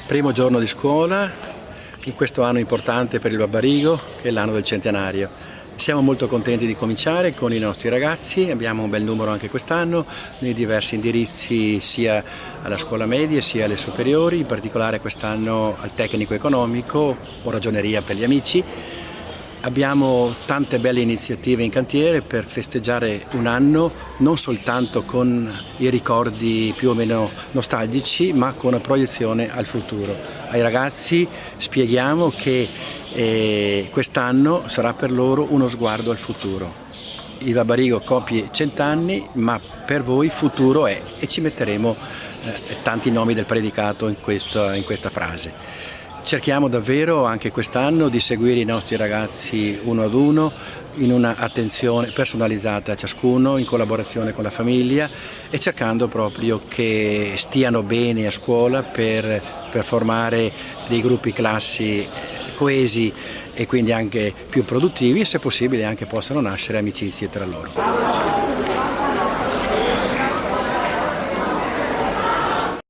Primo giorno di scuola, in questo anno importante per il Barbarigo, che è l'anno del centenario. Siamo molto contenti di cominciare con i nostri ragazzi, abbiamo un bel numero anche quest'anno, nei diversi indirizzi sia alla scuola media sia alle superiori, in particolare quest'anno al tecnico economico o ragioneria per gli amici. Abbiamo tante belle iniziative in cantiere per festeggiare un anno non soltanto con i ricordi più o meno nostalgici, ma con una proiezione al futuro. Ai ragazzi spieghiamo che quest'anno sarà per loro uno sguardo al futuro. Il Barbarigo compie 100 anni, ma per voi futuro è, e ci metteremo tanti nomi del predicato in questa frase. Cerchiamo davvero anche quest'anno di seguire i nostri ragazzi uno ad uno, in una attenzione personalizzata a ciascuno, in collaborazione con la famiglia e cercando proprio che stiano bene a scuola per formare dei gruppi classi coesi e quindi anche più produttivi e se possibile anche possano nascere amicizie tra loro.